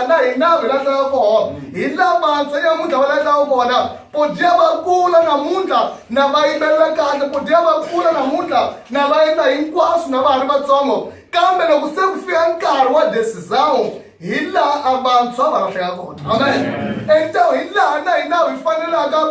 na hina hi lahla kona hi lavantshwa nyamuntlha va lahlaku kona podya va kula namuntlha na va yimbelela kahle podya va kula namuntlha na va endla hinkwaswo na va ha ri vatsongo kambe loko se ku fika nkarhi wa decision hi laha a vantshwa va lahleka kona amen então hi laha na hina hi fanelaka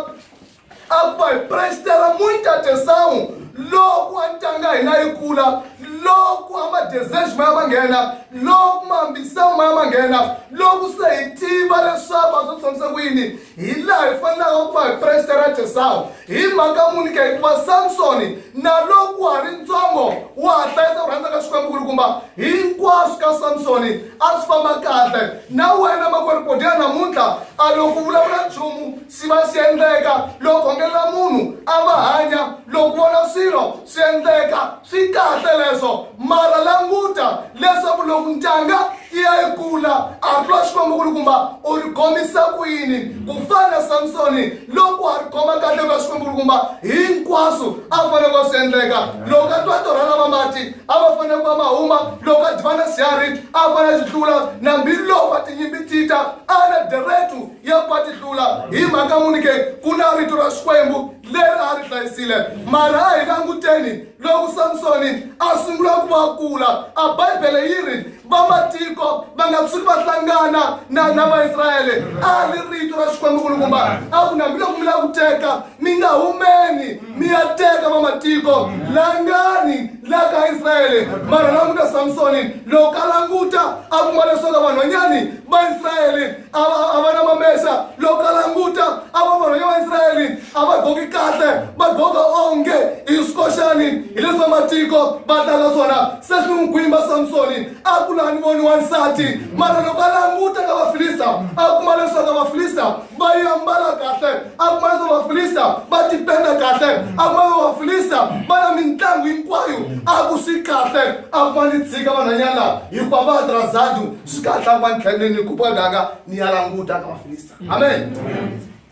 a va hi prestela muita atenção loko a ntanga hina yi kula loko amadesejo ma ya nghena loko maambisawu ma ya nghena loko se hi tiva leswaku a swi tshamisa ku yini hi laha hi fanelaka ku va hi prestela atenção hi mhaka muni ke hikuva Samsoni na loko a ri ntsongo wa ha hlayisa ku rhandza ka Xikwembu-kulukumba hinkwaswo ka Samsoni a swi famba kahle na wena makwerhu podya namuntlha a loko vulavula nchumu swi va swi endleka loko khongelela munhu a va hanya loko vona swilo swi endleka swi kahle leswo mara languta leswaku loko ntanga iya yi kula a twa Xikwembu-kulukumba u ri khomisa ku yini ku fana na Samsoni loko a ri khoma kahle ka Xikwembu-kulukumba hinkwaswo a fanele ku swi endleka loko a twa torhana va mati a va fanele ku va mahuma loko a divana swiharhi a fanele swi tlula na mbiloko va tinyimpi tita a na deretu ya ku va ti tlula hi mhaka muni ke ku na rito ra Xikwembu leri a ri hlayisile mara a hi languteni loko Samsoni a sungula ku va kula a Bibele yi ri vamatiko va nga tshuki va hlangana na Vaisrayele a ri rito ra Xikwembu-kulukumba a ku na miloko mi lava ku teka mi nga humeni mi ya teka vamatiko langani la ka Israyele mara languta Samsoni loko a languta a kuma leswaku vanhwanyani va Israyele a va na mamesa loko a languta a va vanhwanyani va Israyele a va goki kahle va goka onge hi swikoxani hi leswi vamatiko va tlanga swona se swi n'wi gwimba Samsoni a ku lani voni wansati mara loko a languta ka Vafilista a kuma leswaku Vafilista va yi ambala kahle a kuma leswaku Vafilista va tipenda kahle a kuma leswaku Vafilista va na mitlangu hinkwayo a ku swi kahle a kuma ni tshika vanhwanyana hikuva va atrasado swi kahle a va ni tlheleni ku podaka ni ya languta ka Vafilista amen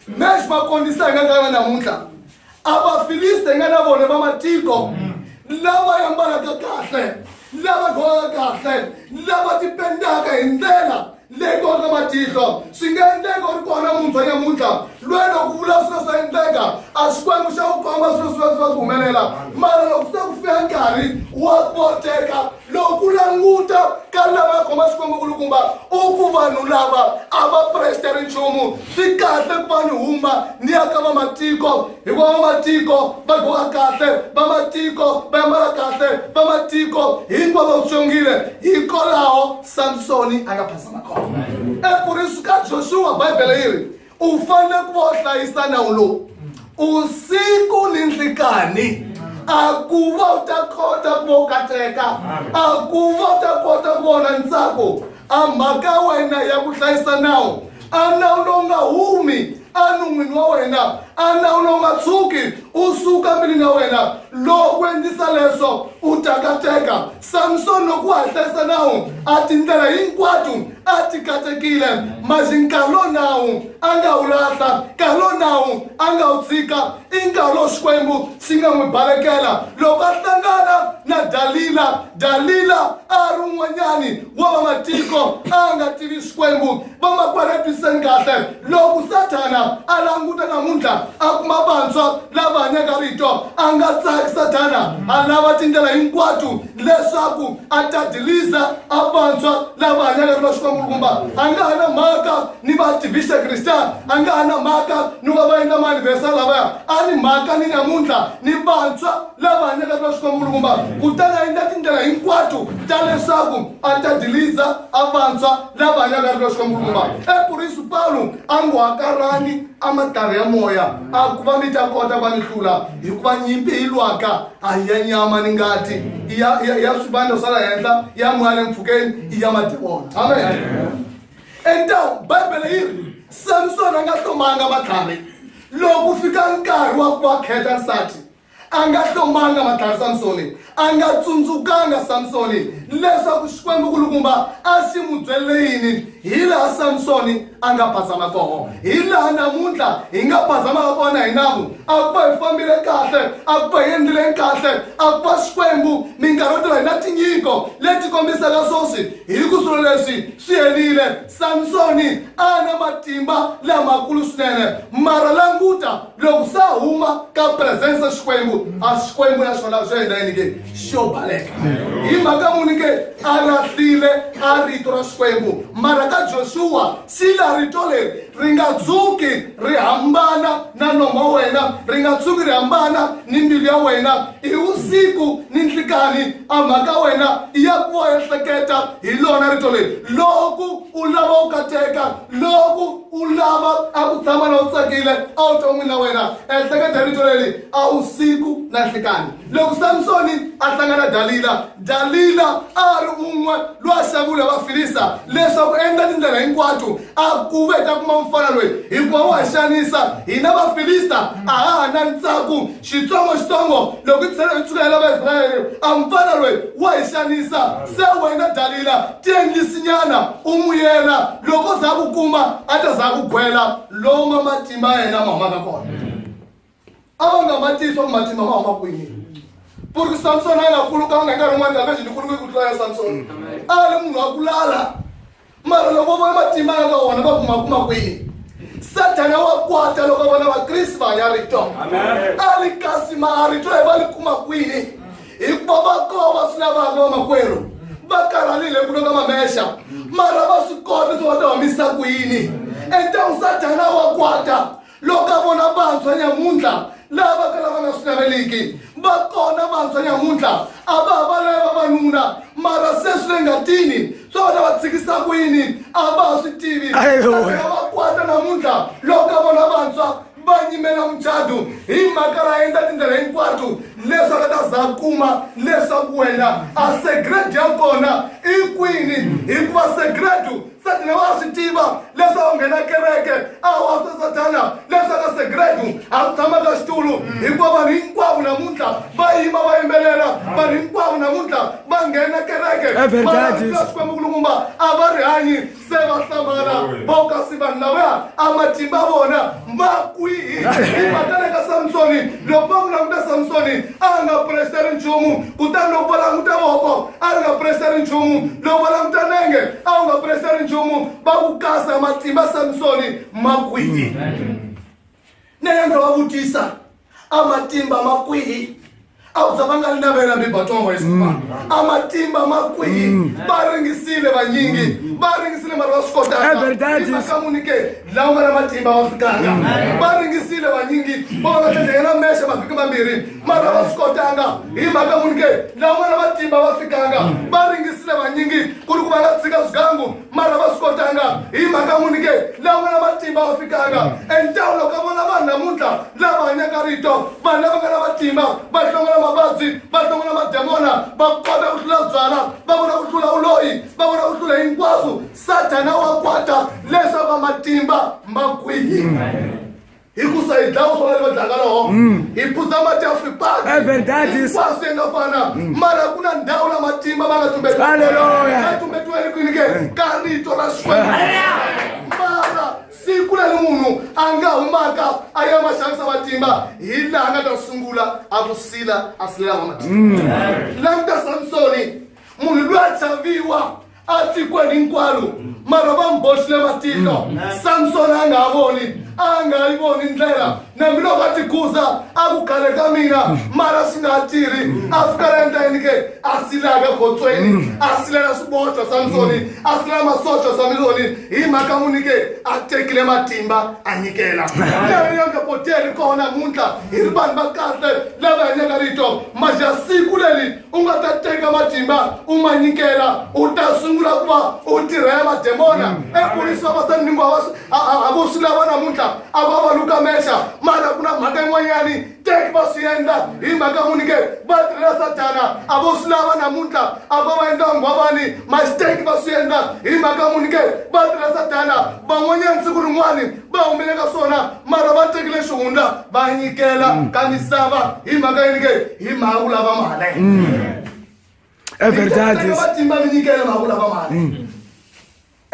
meswi va konisa hi nga ka namuntlha a Vafilista hi nga na vona vamatiko lava yi ambalaka kahle lava gokaka kahle lava tipendaka hi ndlela leyi koka matihlo swi nga endleka u ri kona muntshwa nyamuntlha loyi loko ku vula swilo swa endleka a Xikwembu xa ku komba swilo swi humelela mara loko se ku fika nkarhi wa koteka loko ku languta ka lava ya khoma Xikwembu-kulukumba u ku vanhu lava a va presteri nchumu swi kahle ku va ni huma ni ya ka vamatiko hikuva vamatiko va goka kahle vamatiko va ambala kahle vamatiko hinkwavo va swongile hikwalaho Samsoni a nga phasana kona epurisi ka Joshua Bibele yi ri u fanele ku va u hlayisa nawu lowu usiku ni nhlikani a ku va u ta kota ku va u kateka a ku va u ta kota ku vona ntsako a mhaka wena ya ku hlayisa nawu a nawu lowu nga humi anun'wini wa wena a nawu lowu nga tshuki u suka milini ya wena loko endlisa leswo u takateka Samsoni loko wa hlayisa nawu a tindlela hinkwato a ti katekile masi nkarhi lowu nawu a nga wu lahla nkarhi lowu nawu a nga wu tshika i nkarhi lowu Xikwembu xi nga n'wi balekela loko a hlangana na Dalila a ri un'wanyani wa vamatiko a nga tivi Xikwembu vamakwerhu twiseni kahle loko Satana a languta namuntlha a kuma vantshwa lava hanyaka rito a nga tsaki Satana a lava tindlela hinkwato leswaku a ta dilisa a vantshwa lava hanyaka rito Xikwembu-kulukumba a nga ha na mhaka ni vativisa Krista a nga ha na mhaka ni va endla maanniversary lavaya a ni mhaka ni namuntlha ni vantshwa lava hanyaka rito Xikwembu-kulukumba kutani a endla tindlela hinkwato ta leswaku a ta dilisa a vantshwa lava hanyaka rito Xikwembu-kulukumba epurisi Paulo a ngo hakarhani a matarhi ya moya a ku va mi ta kota va ni hlula hikuva nyimpi hi lwaka a hi ya nyama ni ngati ya swivandla swa la henhla ya moya le mpfhukeni i ya mademona amen então Bibele yi ri Samsoni a nga hlomanga matlhari loko fika nkarhi wa ku va kheta nsati a nga hlomanga matlhari Samsoni a nga tsundzukanga Samsoni leswaku Xikwembu kulukumba a xi mu byele yini hi laha Samsoni a nga phazama kona, hi laha namuntlha hi nga phazamaka kona hi navu. A ku va hi fambile kahle, a ku va hi endlile kahle, a ku va Xikwembu minkarhi yo tala hi na tinyiko leti kombisaka sosi hi ku swilo leswi swi herile. Samsoni a na matimba lamakulu swinene, mara languta loko sa huma ka presence ya Xikwembu, a Xikwembu na swona swi endla yini ke? Xo baleka. Hi mhaka muni ke a lahlile a rito ra Xikwembu, mara ka Joshua sila rito leri ri nga dzuki ri hambana na nomo wa wena, ri nga dzuki ri hambana ni mbilu ya wena. Hi usiku ni nhlikani a mhaka wena ya ku wa ehleketa hi lona rito leri. Loko u lava u kateka, loko u lava a ku tshama na u tsakile evuton'wini na wena, ehleketa rito leri a usiku na nhlikani. Loko Samsoni a hlangana Dalila a ri un'we loyi a xavula vafilista leswaku endla tindlela hinkwato a kuve ta kuma mufana loyi hikuva wa xanisa hina vafilista a ha na ntsako xitsongo loko hi tshukela vaisraeli a mufana loyi wa hi xanisa. Se wena Dalila tiendlisinyana u muyela, loko za ku kuma a ta za ku gwela lomu matimba ya yena ma humaka kona. A va nga matisi wa matimba ma huma kwini? Porque Samson a nga kulukanga nkarhi wun'wana kambe xi ni kuluke ku tlula ya Samson. A ri munhu wa ku lala, mara loko vona matimba ya ka wona va kuma kwini? Satana wa kwata loko vona vakrisi va hanya rito. A ri kasi ma rito va li kuma kwini? Hikuva va kova swi lavaka vamakwerhu va karhalile ku loka mamexa, mara va swi kota swi va ta humisa kwini? Entangu Satana wa kwata loko a vona vantshwa nyamuntlha lava ka lava nga swi naveliki. Va kona vantshwa nyamuntlha a va va lava vavanuna, mara se swi le ngatini swi va ta va tshikisa kwini a va ha swi tivi. Va kwata namuntlha loko a vona vantshwa va nyimela muchado hi mhaka ra endla tindlela hinkwato leswaku ta za kuma leswaku wena a secret ya kona i kwini. Hikuva secretu Satana wa swi tiva leswaku nghena kereke a wa Satana leswaku secretu a tshama ka xitulu. Hikuva vanhu hinkwavo namuntlha va yima va yimbelela, vanhu hinkwavo namuntlha va nghena kereke, Xikwembu kulukumba a va rihanyi se va hlambala vokasi vanhu lavaya a matimba vona ma kwihi. Hi mhaka le ka Samsoni, loko va ku languta Samsoni a nga presteri nchumu, kutani loko va languta voko a nga presteri nchumu, loko va languta nenge a nga presteri nchumu, va ku kasa matimba Samsoni ma kwihi. Ne yanga va vutisa a matimba ma kwihi? A ku tshama nga li navela mibatongo yisipa a matimba ma kwihi? Va ringisile vanyingi, va ringisile mara va swi kotaka. Hi mhaka muni ke lawa nga na matimba va fikanga? Va ringisile vanyingi, va nga tlhela mexe va fika vambirhi mara va swi kotanga. Hi mhaka muni ke lawa nga na matimba va fikanga? Va ringisile vanyingi ku ri ku va nga tshika swigangu mara va swi kotanga. Hi mhaka muni ke lawa nga na matimba va fikanga? Entawu loko a vona vanhu namuntlha lava hanyaka rito, vanhu lava nga na matimba va hlongana mavabyi, va hlongana mademona, va kota ku hlula byala, va vona ku hlula uloyi, va vona ku hlula hinkwaswo. Satana wa kwata leswaku matimba ma kwihi? Hikusa hi dlawa swona leva dlaka loho hi phuza mati ya swipaki hinkwaswo yi nga fana, mara ku na ndhawu la matimba va nga tumbetiweli kwini ke ka rito ra Xikwembu. Mara siku leri munhu a nga humaka a ya maxavisa matimba hi laha nga ta sungula a ku sila a silelava matimba. Languta Samsoni, munhu loyi a chaviwa a tikweni hinkwaro, mara va mboxile matihlo. Samsoni a nga ha voni, a nga yi voni ndlela, nambiloko a tikuza a ku khale ka mina mara swi nga tirhi. A fika la endla yini ke? A silaka gotsweni, a silela swiboxo Samsoni, a silela masocha Samsoni. Hi mhaka muni ke a tekile matimba a nyikela. Leyi ya nga poteri kona namuntlha hi ri vanhu va kahle lava hanyaka rito, maja siku leri u nga ta teka matimba u ma nyikela, u ta sungula ku va u tirhela mademona. Epolisi va vasani a vo swi lava namuntlha a va va luka mexa, mara ku na mhaka yin'wanyani teki va swi endla. Hi mhaka muni ke va tirhela Satana a vo swi lava namuntlha a va va endla nghwavani, masiteki va swi endla. Hi mhaka muni ke va tirhela Satana. Van'wanyani siku rin'wani va humele ka swona, mara va tekile xihundla va nyikela ka misava. Hi mhaka yini ke? Hi mhaka ku lava mali. É verdade isso.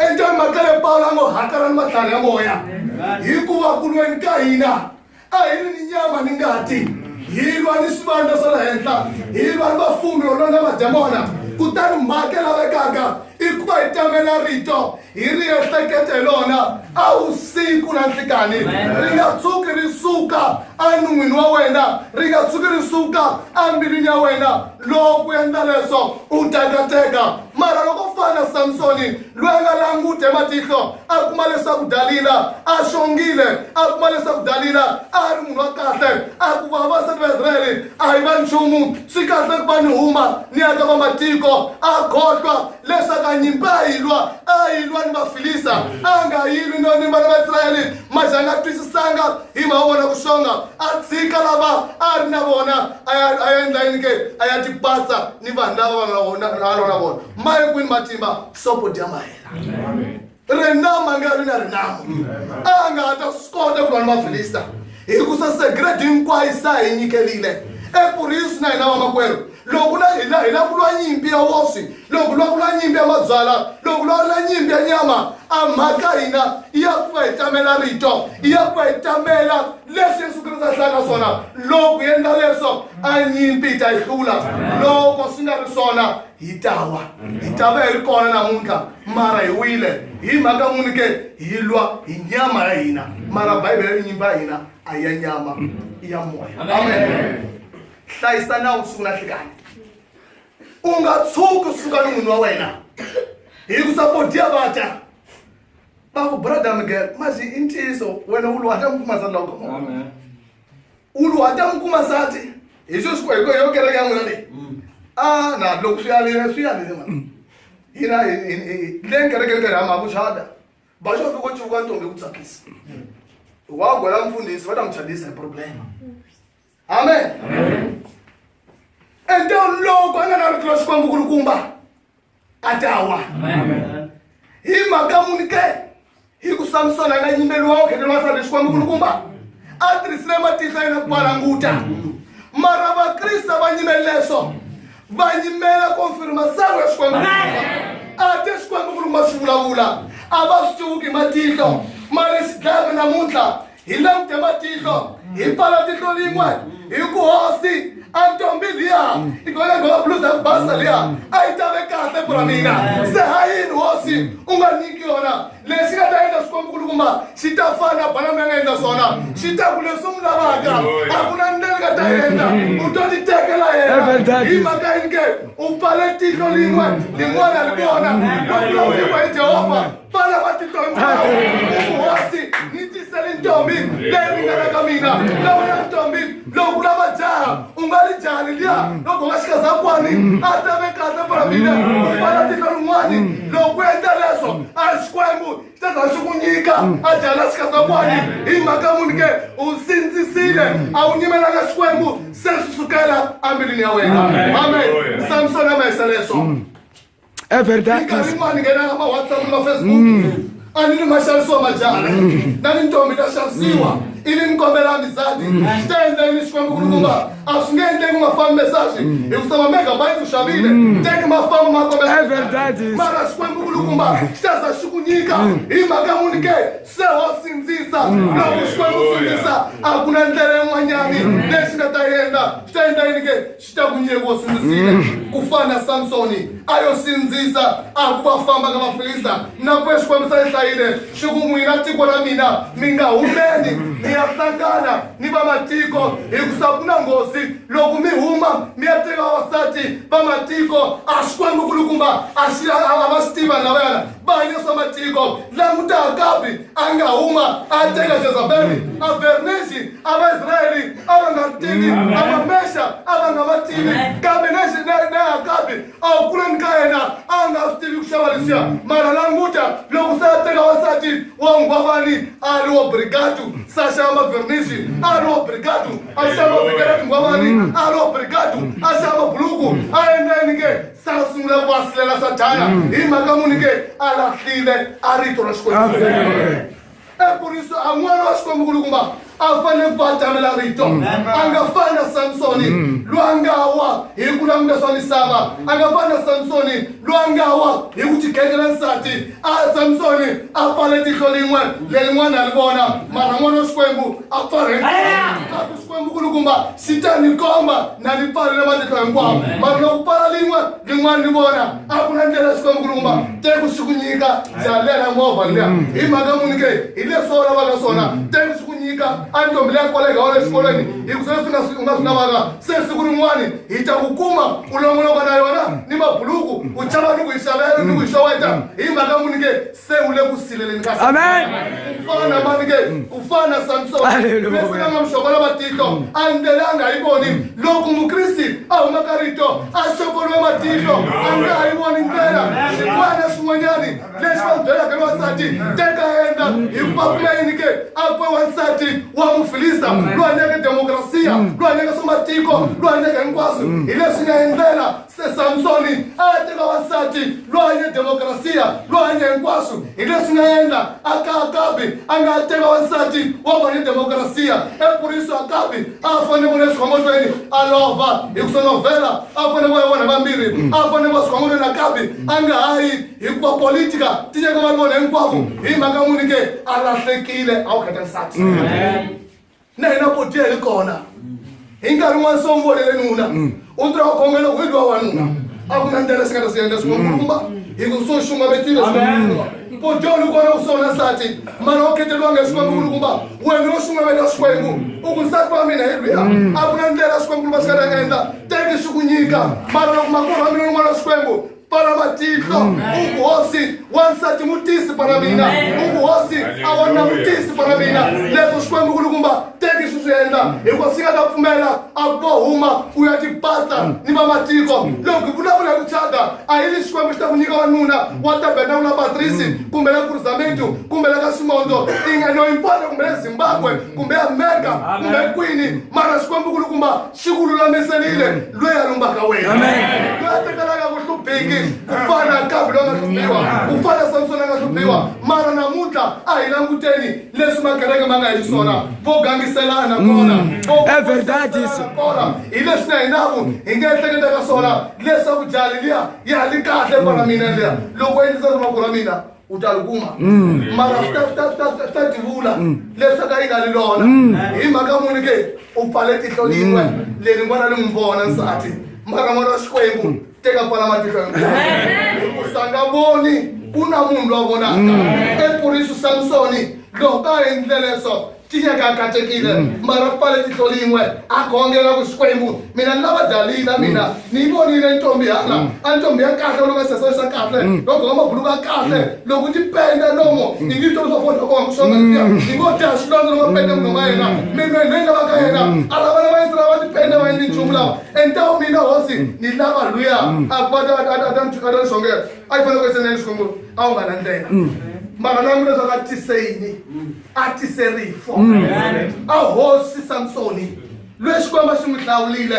Então, makale paulango hakaran matanya moya. Hiku wakulweni kaina. Aini ni nyama ni ngati. Hilwa ni sibanda sala henta. Hilwa ni bafumi olona mademona. Kutani makela bekaga. Ikuba itamela rito. Iri estekete lona. Au siku na ntikani. Ringa tsukiri suka. Anu minwa wena. Ringa tsukiri suka. Ambirinya wena. Loku yenda leso. Utakateka. Mara loko fana Samsoni. Luenga langu tematiko. Akumalesa kudalila. Ashongile. Akumalesa kudalila. Arumwa kate. Akubabasa Israeli. Aivan chumu. Sikate kubani huma. Ni akaba matiko. Akotwa. Lesa kanyimba ilwa. Ailwa ni mafilisa. Anga ilu no ni mbana Israeli. Majanga twisisanga. Ima wana kushonga. Atsika laba. Arina bona. Ayenda inike. Ayatipasa. Ni vandava wana. Mai kuin matimba. Sopo diamahela. Renama mangaru na renamu. Anga ata skota kwa mafilisa. Ikusa segredo inkwa isa inyikelile. Por isso na inawa makwero. Lokula ila kulwa nyimpi ya wosi. Lokula kulwa nyimpi ya mazala. Lokula kulwa nyimpi ya nyama. Amaka ina. Iya kwa itamela rito. Iya kwa itamela. Lese sukriza sana sona. Loku yenda leso. Anyimpi itaikula. Loko sinarisona. Itawa. Itawa ilikona na munka. Mara iwile. Maka munike. Ilwa. Inyama ya ina. Mara Bible nyimba ina. Aya nyama. Iya moya. Amen. Hlayisa na usuna hlikani. Ungatsuki suka n'umuntu wa wena. Hikusapotia bata. Baku brother Miguel, mazi intiso wena ulwata mkumasa loko. Amen. Ulwata mkumasati. Iso sikweko yokere yangu nani. Na lokhu siyali man. Ina lenkere amabushada. Basho fiko chuka ntombi kutsakisa. Wagwela mfundisi batamchadisa problem. Amen. Amen. Então logo ana nalikulosi kwa mukulukumba atawa. Amen. Hima kamunike. Hiku Samson ana nyimbelo wao kedelo wasali kwa mukulukumba. Atrisle matisa ina kwalanguta. Maraba Krista banyimeleso. Banyimela confirmação kwa mukulukumba. Ates kwa mukulukumba shula. Abastuki matiko. Maresi dawe na munta. Hilam tematiko. Ipala tiko lingwa. Iku hosi. Antombilia. Ikola gola blusa basalia. Aitave kate por mina. Se hain hosi. Unga nikiona. Lesika daenda skwamukulukumba. Sitafana pana menenda sona. Sitakule sumla baka. Hakuna ndelga daenda. Utoni tekela yena. Imaka inge. Upale tiko lingwa. Lingwa na lingona. Wakula uliwa Jehova. Para matito mwa. Iku hosi. Niti selintombi. Lenga na kamina. Lawana tombi. Lokula bajaha. Ungali jahiliya. Loko washika zakwani. Atave kate por mina. Para tiko lingwani. Lokwenda leso. Askwembu. Tata shukunyika. Ajala shika zakwani. Imaka munike. Usinzisile. Aunyimela kashkwembu. Sesusukela. Ambilini ya wena. Amen. Samson ameseleso. É verdade. Nikarimani ngena kama WhatsApp na Facebook. Anini mashalso majana. Nani ntombi tashalsiwa. Ili mkombela mizadi. Stenda ili shkwembu kulukumba. Asungende kumafam message. Ikusama megabytes ushabile. Teki mafamu makombela. É verdade. Mara shkwembu kulukumba. Staza shukunyika. Imaka munike. Sewa sinzisa. Loku shkwembu sinzisa. Akuna ndele mwanyami. Neshina tayenda. Stenda inike. Shita kunye kwa sinzisile. Kufana Samsoni. Ayo sinzisa. Akubafamba kama Filista. Na kwe shkwembu sa ile. Shukumu inatikwa na mina. Minga umeni. Niyasangana niba matiko ikusabuna ngosi lokumi huma miyateka wasati bamatiko ashkwangu kulukumba ashira abastiva na wena banyosa matiko la mutagabi anga huma ateka Jezabeli avernesi abaisraeli abangatini abamesha abangamatini kabeneshi na akabi au kule nkaena anga stivi kushabalisia mara languta lokusateka wasati wangwavani aliwo brigadu Sashama Vernishi, alo obrigado, achama obrigado ngwamani, alo obrigado, achama buluku, ayenenge, salasumla waslela satana, imaka munike, alakhile, arito na shkwe. Por isso a n'wana wa Xikwembu kulukumba a fanele ku atamela rito a nga fani na Samsoni loyi a nga wa hi ku languta swa misava a nga fani na Samsoni loyi a nga wa hi ku tikhetela nsati a Samsoni a pfale tihlo lin'we lelin'wana li vona mara n'wana wa Xikwembu a pfale a ku Xikwembu kulukumba xi ta ni komba na ni pfalela matihlo hinkwawo mara loko pfala lin'wana li vona a ku na ndlela Xikwembu kulukumba teku xi ku nyika jalela movha liya hi mhaka muni ke hi leswi va lavaka swona teku xi ku nyika a ntombi leya kolega wa le xikolweni hi ku sweswi u nga swi lavaka se siku rin'wani hi ta ku kuma u longoloko na yona ni mabuluku u chava ni ku yi xavela ni ku yi xoweta hi mhaka muni ke se u le ku sileleni ka Amen. ku fana mani ke ku fana Samsoni leswi nga nga mixokola matihlo a ndlelanga hi voni loko mukristi a huma ka rito a xokoliwe matihlo a nga ha yi voni ndlela xin'wana xin'wanyani lexi va byelaka ni wasati teka endla hi ku papula yini ke a kwe wansati wa mufilista loyi a nyeke demokrasiya loyi a nyeke swa matiko loyi a nyeke hinkwaswo hi leswi nga endlela se Samsoni a ya teka wansati loyi a nye demokrasiya loyi a nye hinkwaswo hi leswi nga endla Akabi a nga teka wansati wa vanye demokrasiya epuriso Akabi a fanele ku le swikhongotweni a lova hi ku sonovhela a fanele va vona vambirhi a fanele va swikhongotweni Akabi a nga hayi hikuva politika ti nyeka vanhu vona hinkwavo hi mhaka muni ke a lahlekile a wu kheta nsati na hina potiya hi kona hi nkarhi wun'wana se u vonele nuna u tirha u khongela ku hi luwa wanuna a ku na ndlela swi nga ta swi endla swikomba hi ku so xungavetile potiya ni kona u sona nsati mara u kheteliwanga hi Xikwembu kulukumba wena ro xungavela Xikwembu u ku nsati wa mina hi luya a ku na ndlela Xikwembu kulukumba xi nga ta endla teki xi ku nyika mara loko makuru wa mina n'wana wa Xikwembu para matihlo ubuhosi wansati mutisi para mina ubuhosi awona mutisi para mina leswo Xikwembu kulukumba teki swi swi endla hikuva swi nga ta pfumela a bohuma u ya tipatsa ni vamatiko loko hi vulavula hi ku chata a hi lexi Xikwembu xi ta ku nyika wanuna wa tabernakulo Patrisi kumbe la Cruzamento kumbe la ka Ximondo no importa kumbe le Zimbabwe kumbe Amerika kumbe kwini mara Xikwembu kulukumba xi ku lulamiselile loyi a lumbaka wena loyi a tekelaka ku hlupheki kufana Akabi loyi a nga hluphiwa kufana Samsoni a nga hluphiwa mara namuntlha a hi languteni leswi makereke ma nga hi swona vo gangiselana kona É verdade isso. hi leswi na hinaku hi nga ehleketa ka swona leswaku jali liya ya li kahle para mina liya loko endlisa makuru wa mina u ta li kuma mara swi ta tivula leswaku a yi nga li lona hi mhaka muni ke u pfale tihlo lin'we leri n'wana li n'wi vona nsati mara n'wana wa Xikwembu teka pfala matihlo hinkwawo u sanga voni ku na munhu loyi a vonaka epuriso Samsoni loko a endle leswo tinyaka a katekile mara pfale tihlo lin'we a khongela ku Xikwembu mina ni lava Dalila mina ni yi vonile ntombi hala a ntombi ya kahle loko sesa xa kahle loko ka mabuluku ya kahle loko ti penda nomo ni ngi to swo fonda ko swona ni ngo ta xilondzo loko penda munhu wa yena mina ni lava ka yena a lava na vaisra va ti penda va ni nchumu lawa entawu mina hosi ni lava luya a kwata a xongela a yi fanele ku senela Xikwembu a wu nga na ndlela mara na mina swa tiseyini a tiserifo a hosi Samsoni loyi Xikwembu xi n'wi hlawulile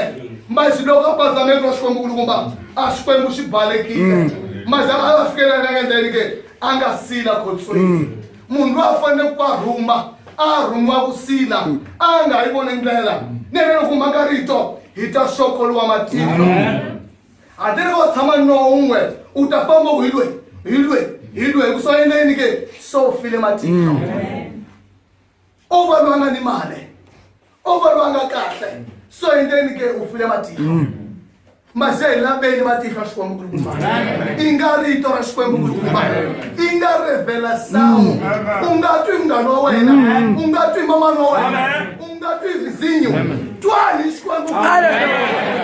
masi loko a phazameke wa Xikwembu kulukumba a Xikwembu xi balekile masi a va fikelela na endleni ke a nga sila khotsweni munhu loyi a fanele ku a rhumiwa ku sila a nga yi voni ndlela nene loko maka rito hi ta xokoliwa matihlo a ti ri wo tshama no un'we u ta famba ku hi lwe ku so endleni ke so file matihlo o va lwa nga ni mali o va lwa nga kahle so endleni ke u file matihlo mase hi laveni matihlo a Xikwembu kulukumba i nga rito ra Xikwembu kulukumba i nga revelação u nga twi munghana wa wena u nga twi mamana wa wena u nga twi vizinyo twani Xikwembu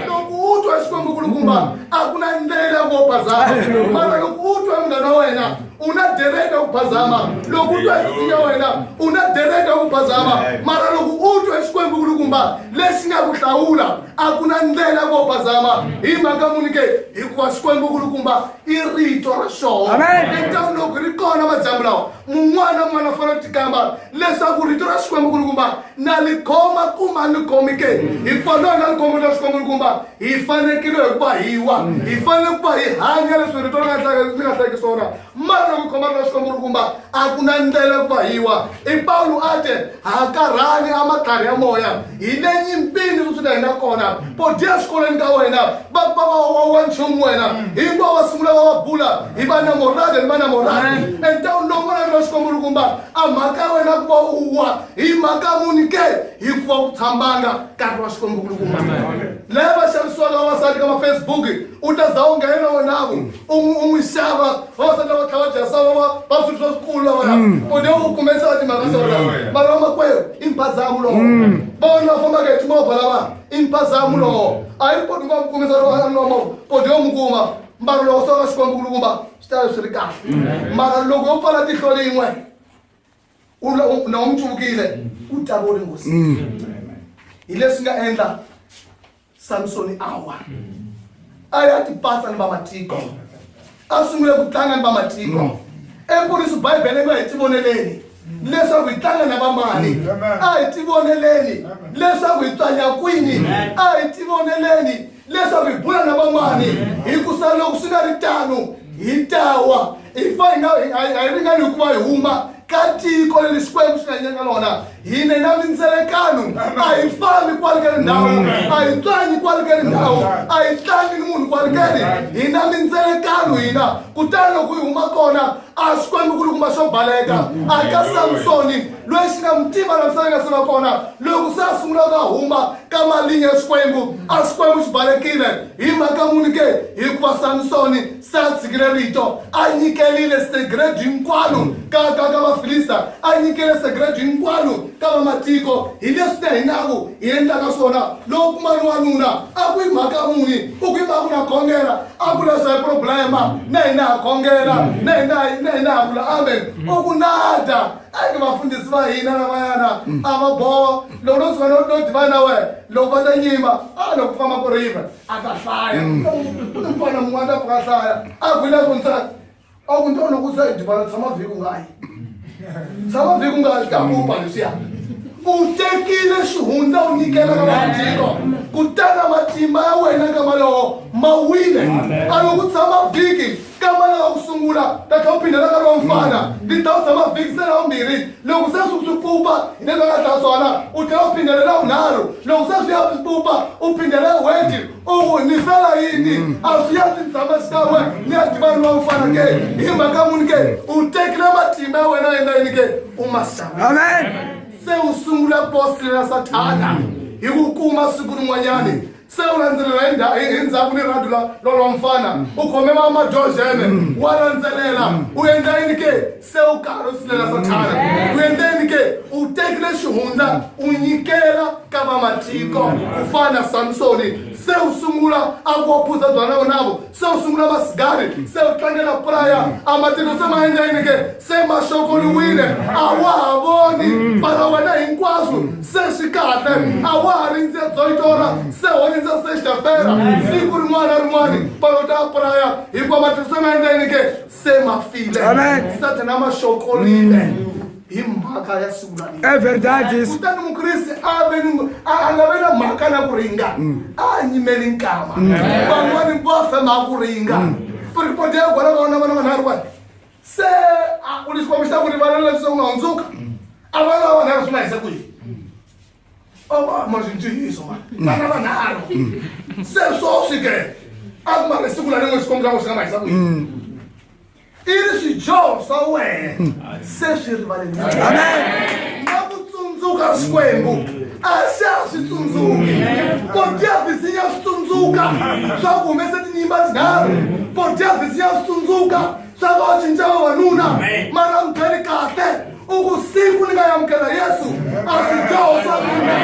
loko u twa Xikwembu kulukumba a ku na ndlela ko phazama mara loko u twa munghana wa wena una dereka ku phazama loko u twa vizinyo wa wena una dereka ku phazama mara loko u twa Xikwembu kulukumba lexi nga ku hlawula a ku na ndlela ko phazama hi mhaka munike hikuva Xikwembu kulukumba i rito ra xona eka loko ri kona majambu lawa mun'wana fanele tikamba leswaku rito ra Xikwembu kulukumba na likhoma kuma likhomike hikwalaho na likhoma ra Xikwembu kulukumba hi fanekile hikuva hi fanele kuva hi hanya leswi rito ri nga hlekisa swona mara loko khoma ra Xikwembu kulukumba a ku na ndlela kuva hiwa i Paulo ate hakarhani amatlhari ya moya hi le nyimpini kusukela hi na kona podya xikolweni ka wena wa nchumu wena hinkwavo va sungula va bula hi va na morale hi va na morale entawuni lowu nga na Xikwembu kulukumba a mhaka ya wena ku va uwa hi mhaka muni ke hikuva u tshambanga nkarhi wa Xikwembu kulukumba leyi va xavisiwaka vavasati ka ma-Facebook u ta za u nghena wonavu u n'wi xava vavasati lava tlhava jasava va swilo swa swikulu lavaya podya u kumesa timhaka sa wena mara va makweyo i mphazamu lowo vona va fambaka hi timovha lava i mphazamu lowo a yi koti ku va kumesa lomo podya u n'wi kuma mara loko swa ka Xikwembu kulukumba swi ta swi ri kahle mara loko u pfala tihlo lin'we na u micuvukile u ta voni ngosi hi leswi nga endla Samsoni awa a ya tipatsa ni vamatiko a sungule ku tlanga ni vamatiko empuriso Bibele nga hi tivoneleni leswaku hi tlanga na vamani a hi tivoneleni leswaku hi tlanya kwini a hi tivoneleni leswaku hi bula na van'wani hikusa loko swi nga ri tano hi tawa hi ringani hikuva hi huma ka tiko leri Xikwembu xi nga nyika lona hina na mindzelekano a hi fambi kwale ka ndhawu a hi tlangi kwale ka ndhawu a hi tlangi ni munhu kwale ka hi na mindzelekano hina kutani loko hi huma kona a Xikwembu kulukumba xo baleka a ka Samsoni loyi xi nga mutiva na misava nga se va kona loko se a sungula ka huma ka malinye ya Xikwembu a Xikwembu xi balekile hi mhaka muni ke hikuva Samsoni se a tshikile rito a nyikelile segredo hinkwalo ka Vafilista a nyikele segredo hinkwalo ka vamatiko hi leswi ta hinaku hi endlaka swona loko kuma ni wanuna a ku hi mhaka muni u ku hi mhaka na khongela a ku leswi hi problema na hina ha khongela na hina ha vula amen u ku nada a nge vafundhisi va hina lavayana a va boha loko no suka no divana na wehe loko va ta nyima a loko ku famba ku riva a ta hlaya ku ni mfana mun'wana ta pfuka hlaya a ku hi leswi nsati a ku ntona ku se divana tshama vhiki u nga yi tshama vhiki u nga yi ka kupa leswiya u tekile xihundla u nyikela ka vamatiko kutana matimba ya wena ka malowo ma wile a loko u tshama vhiki kama lava ku sungula ta kha u phindela ka lowo mfana ni ta u tshama vhiki se na vumbirhi loko se swi pupa hi leswi va nga ta swona u tlhela u phindelela vunharhu loko se swi ya swi pupa u phindela weti u ni fela yini a swi ya swi tshama xikan'we ni ya divani wa mfana ke hi mhaka muni ke u tekile matimba ya wena u endla yini ke u ma xava Amen. se u sungula posilela Satana hi ku kuma siku rin'wanyani se u landzelela hi ndzhaku ni radu lolo mfana u khome madozhene wa landzelela u endla yini ke se u karhi u silela Satana u endla yini ke u tekile xihundla u nyikela ka vamatiko ku fana na Samsoni se u sungula a ku ophuza byana vonavo se u sungula masigari se u tlangela praya a matiko se ma endla yini ke se ma xokoliwile a wa ha voni para wena hinkwaswo se swi kahle a wa ha rindze dzoitora se ho rindze se xitapera siku rin'wana na rin'wana palota praya hikuva matiko se ma endla yini ke se ma file Satana ma xokolile hi mhaka ya siku leri É verdade isso. kutani mukriste a nga vi na mhaka na ku ringa a nyimeli nkama van'wani va fema ku ringa poripote ya gwala vona vana vanharhu wena se u lexi Xikwembu xi ta ku rivalela leswi u nga hundzuka a vana vanharhu swi nga hisa kwihi mazinjihiso vana vanharhu se swo swi ke a ku mara siku la rin'we Xikwembu xa ku xi nga ma hisa kwihi iri swidyoho swa wena se swi rivaleni na ku tsundzuka Xikwembu a xa swi tsundzuki podyavizi ya swi tsundzuka swa ku humesa tinyimba tinharhu podyavizi ya swi tsundzuka swa ku va cinca vavanuna mara mpheli kahle u ku siku ni nga yamukela Yesu a swidyoho swa mina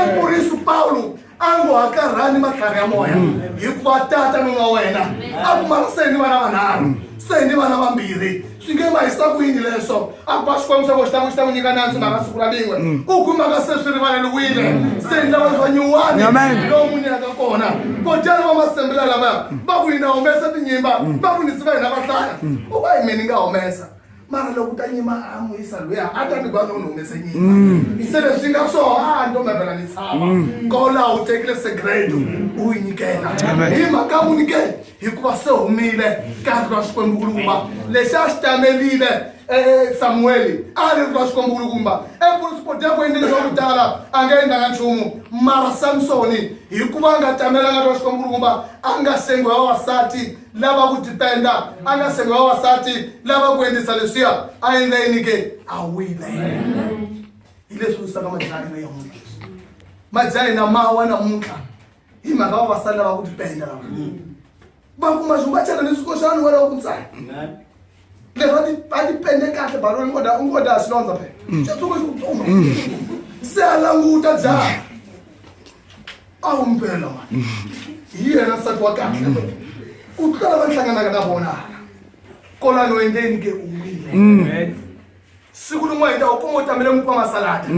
empuriso Paulo a ngo hakarhani matlhari ya moya hikuva tata nuna wena a ku mara se ni vana vanharhu se ni vana vambirhi Swinge mais está com ele só. Abaixo como se gostamos de ninguém na zona sul da língua. O como a se vai no William. Sendo a vanhuane. Amen. Não munha da cona. Pode já uma assembleia lá. Babu ina omesa de nyimba. Babu ni vai na batalha. O vai meninga omesa. Mara logo tá nyima amu isaluya. Ata ni gwa no omesa nyimba. Sele singa so ndo mebela ni saba. Kola o tekle segredo. Uinikela. Amen. Makamu nike. Hikuwa se umile. Kadros kwa mguruma. Lesha stamelile. Samueli ali kwa mgurugumba por isso poder kuendelea kutala angaenda ngachumu mara Samsoni ikubanga tamela ngato kwa mgurugumba angasengwa wasati laba kudipenda angasengwa wasati laba kuendisa lesia aende inike awile ile susa kama jani na yamu majani na mawa na muka ima kwa wasali laba kudipenda bangu majumba chana nisikoshana wala kumsai le adipende kahle balo ngoda silonza phela sithuke ukuthuma siyalanguta ja awumpela manje yena sathi wakahle uqala banhlangana nabona kola no endeni ke umile sikhuluma into ukumotamele umkhoma salada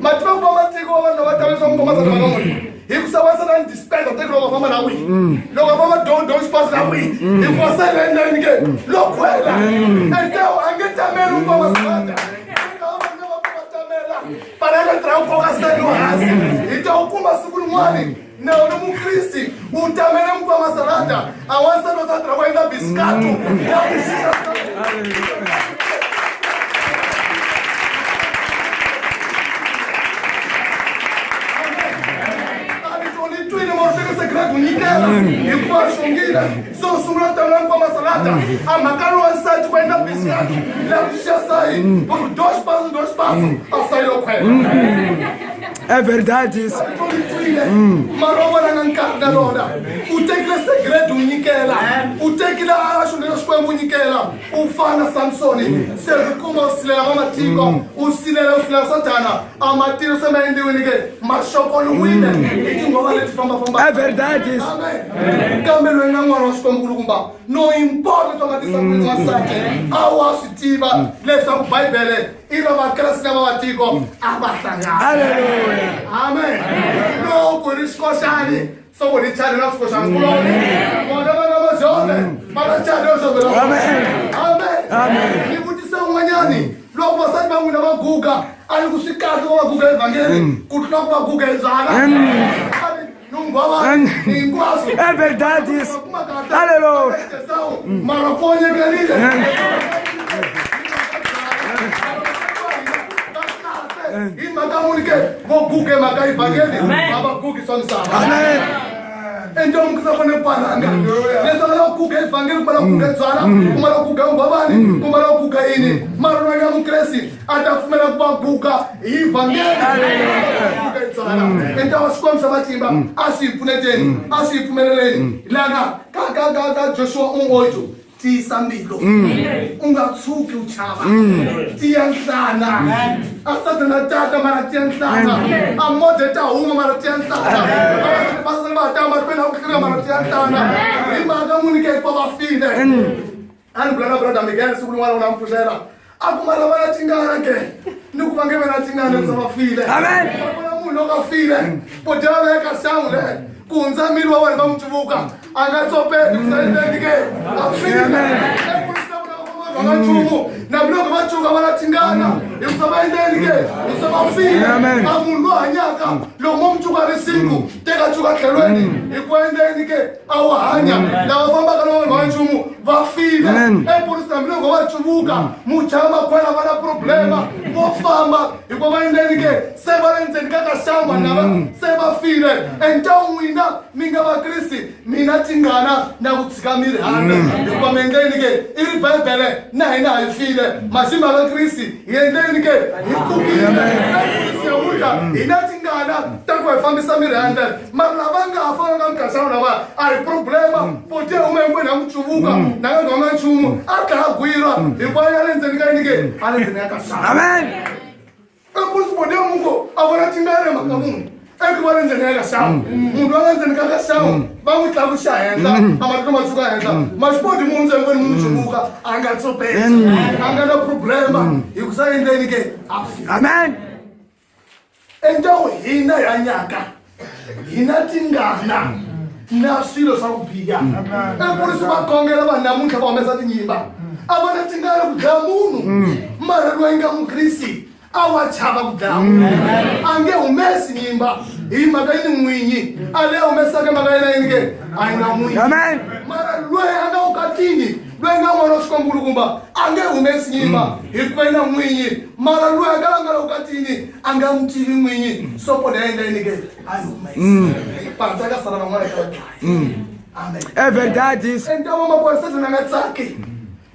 mathi bakuba amatiko abantu batabeza umkhoma salada ngamuntu ikusabasa na dispensa teklo kwa mama nawe lo kwa mama don't space nawe ikwasela endeni ke lokwela ento angetamela umkhoma salada para entrar um pouco assim hasi então ukuma sikulumani na no Kristi utamele umkhoma salada awansa no za trabalho biscato ikuwa shongila so sumula tamla kwa masalata amakalo ansati kwenda bisiyatu la kushia sai por dois passos asai lo kwela é verdade isso maroma na nkanka loda utekile segredo unikela utekila ashundela shkwe unikela ufana Samsoni serikuma usilela mama tiko usilela satana amatiro semendi unike mashoko luwine ikingo wale tifamba é verdade isso amen kamelo ina ngwana shkwe mkulukumba no importa toma disappointment wasake awasitiva lesa ku Bible ila makrasi na mawatiko abatanga aleluia amen no kuriskoshani so woni chali na skoshani kuloni wona bana mazone mara chali ozo amen amen nikutisa umanyani lokho basathi bangu nabaguga alikusikhathi waguga evangeli kuthina kubaguga ezala é verdade isso aleluia maraponye galile imakamunike boguge makai evangeli abagugi somsaba amen então mkisafane pananga lesa la kuga evangeli para kuga tsala kumala kuga ngobani kumala kuga ini marona ya mkresi atafumela kubaguga evangeli kuga tsala então asikomsa batimba asifuneteni asifumeleleni lana kaka Joshua 1:8 tisambilo ungatsuki uchaba tiyanhlana asadana tata mara tiyanhlana amode ta uma mara tiyanhlana basala bata mara pena ukira mara tiyanhlana imaka munike kwa bafile ani brother Miguel sikulu wala unamfushela akumala bana tingana ke nikubange bana tingana zabafile amen bona munhu okafile podela ka saule kunza miri wa wena bamtubuka angatsopela kusayendeni ke afike Chumu na mloko bachuka balathingana imsabayendeni ke imsabafile amuntu anyaka lo momchuka lesingu teka chuka hlelweni ikwendeni ke awahanya lawa famba kalomo bachumu bafile epolisi na mloko bachubuka muchama kwela bala problema bofamba ikwabayendeni ke sebalenzeni kakashamba naba sebafile entawina minga bakrisi mina tingana na kutsikamiri hana ikwamendeni ke iri Bible na ina ifile mashima ka Kristi yendeni ke ikukile Kristi inatingana takwa fambisa miranda marabanga afana kamkasana ba ai problema pote umemwe na mchubuka na ngoma nchumu akagwira ikwaya lenzeni ka inike alenzeni akasana amen epusi pote mungu abona tingane makamungu ekubona njani ka shawu munhu wa ndzeni ka shawu va n'wi tlakuxa henhla amatiko ma suka henhla maxipoti munhu ndzeni kwini munhu chuluka a nga tsopeli a nga na problema hi ku sa endleni ke Amen. endawo hina hanyaka hina tingana na swilo swa ku biha ekurisi va khongela vanhu namuntlha va humesa tinyimba a vona tingana ku dlaya munhu mara loyi nga mukrisi a wa chava ku dlaya munhu a nge humesi nyimba hi mhaka yini n'winyi a leyi humesaka mhaka yina yini ke a yi na n'winyi Amen. mara loyi a nga vukatini loyi nga n'wana wa xikwembulukumba a nge humesi nyimba hikuva yi na n'winyi mara loyi a nga la vukatini a nga n'wi tivi n'winyi sopo leyi endla yini ke a yi humesi parisa ka sala van'wana ka vadlaya amen É verdade isso. então vamaphorisa ndzi nga tsaki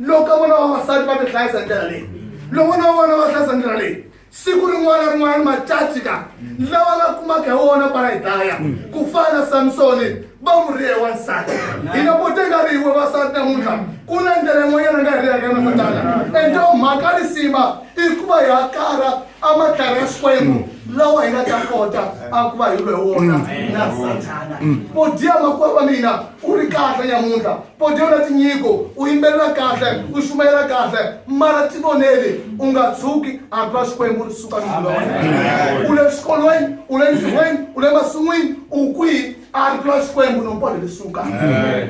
loko a vona vavasati va ti hlayisa hi ndlela leyi loko na vona va hlayisa ndlela leyi siku rin'wana rin'wana macaci ka lava nga kumaka hi wona paradaya ku fana na Samsoni va n'wi rihe wansati hina pote nga ri hiwe vasati namuntlha ku na ndlela yin'wanyana nga hi rihaka ya masatana ento mhaka risima i ku va hi hakara a matlhari ya xikwembu lawa hi nga ta kota a ku va hi lwe wona na satana podiya makwerhu wa mina u ri kahle nyamuntlha podiya u na tinyiko u yimbelela kahle u xumayela kahle mara ti voneli u nga tshuki a twa xikwembu ri suka milona u le xikolweni u le ntirhweni u le masin'wini u kwihi a ri twa xikwembu nompolo li suka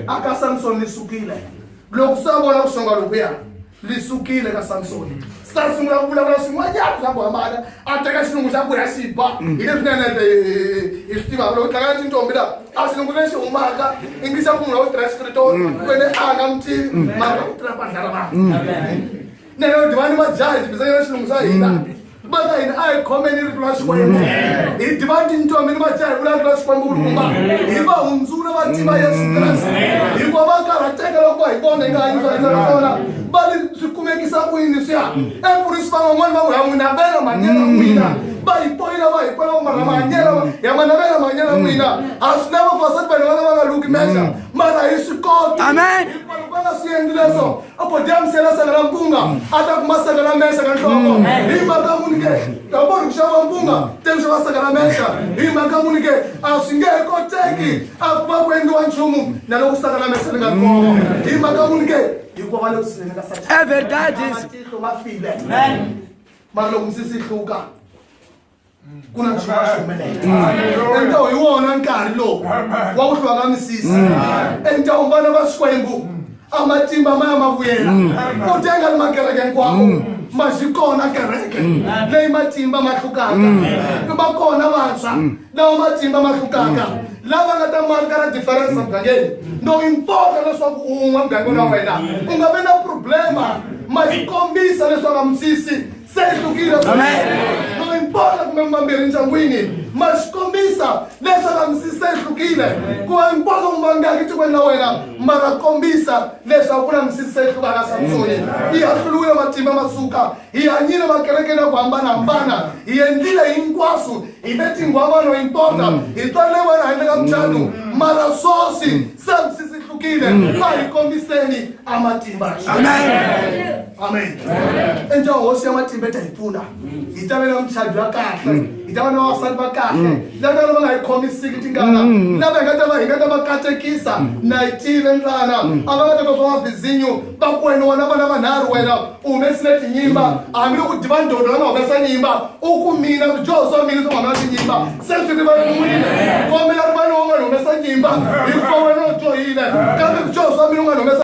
a ka Samsoni li sukile loko sa vona vuxonga lokuya li sukile ka Samsoni sa sungula ku vulavula swin'wanyana swa ku hambana a teka xilungu xa ku ya xi ba hi leswi nenete hi swi tivaka loko tlangana tintombi la a xilungu lexi humaka ingisa ku munhu wa ku tirha xikiritori wene a nga mi tivi mara ku tirha pandla ra vanhu nene divani majaha hi tibisanyana xilungu xa hina bata hina a hi khomeni rito ra xikwembu hi divani tintombi ni majaha hi vulavula xikwembu kulukumba hi va hundzula va tiva Yesu Kreste hikuva va karhateka loko hi vona hi nga hanyisana naswona va swi kumekisa ku yini swiya epurisi van'wan'wani va ku ya n'wi navela mahanyelo ya n'wina va hi poyila va hi poyila mara mahanyelo ya ma navela mahanyelo ya n'wina a swi lava vasati vanhu va nga luki mexa mara hi swi koti Amen. va nga swi endli leswo a podiya misela sagala mpunga a ta kuma sagala mexa ka nhloko hi mhaka munike a voni ku xava mpunga teni xava sagala mexa hi mhaka munike a swi nge he koteki a ku va ku endliwa nchumu na loko sagala mexa ni nga kona hi mhaka munike hikuva va le kusuheni ka satana É verdade isso. matihlo ma file mara loko misisi yi hluka ku na nchumu a xi humelela ento hi wona nkarhi lowu wa ku hluka ka misisi ento vana va xikwembu a matimba ma ya ma vuyela u tenga ni makereke hinkwawo ma xi kona kereke leyi matimba ma hlukaka va kona vantshwa lava matimba ma hlukaka lava nga ta marika na difference mugangeni no importa leswaku un'we mugangeni wa wena u nga vi na problema ma xi kombisa leswaku a misisi se yi hlukile no importa kumbe mambirhi ndyangwini ma xi kombisa leswaku a misisi se yi hlukile ku va importa ku mangaki tikweni la wena mara kombisa leswaku ku na misisi se yi hlukaka Samsoni hi hahluriwile matimba ma suka hi hanyile makerekeni ya ku hambanahambana hi endlile hinkwaswo hi ve tinghwama no importa hi twanile wena handle ka mucato mara swoswi se misisi hlukile a hi kombiseni a matimba amen enja hosi ya matimba ta hi pfuna hi ta vela muchaji wa kahle hi ta va na vavasati va kahle lava va nga hi khomisiki tingana lava hi nga ta va katekisa na hi tive ntlana a va nga ta va mavhizinyo va ku wena wona vana vanharhu wena u humesile tinyimba hambi loko diva ndodo lama humesa nyimba u ku mina swijoho swa mina swo humesa tinyimba se swi rivaleriwile kombela rivanhu wun'wana humesa nyimba hikuva wena u dyohile kambe swijoho swa mina u nga humesa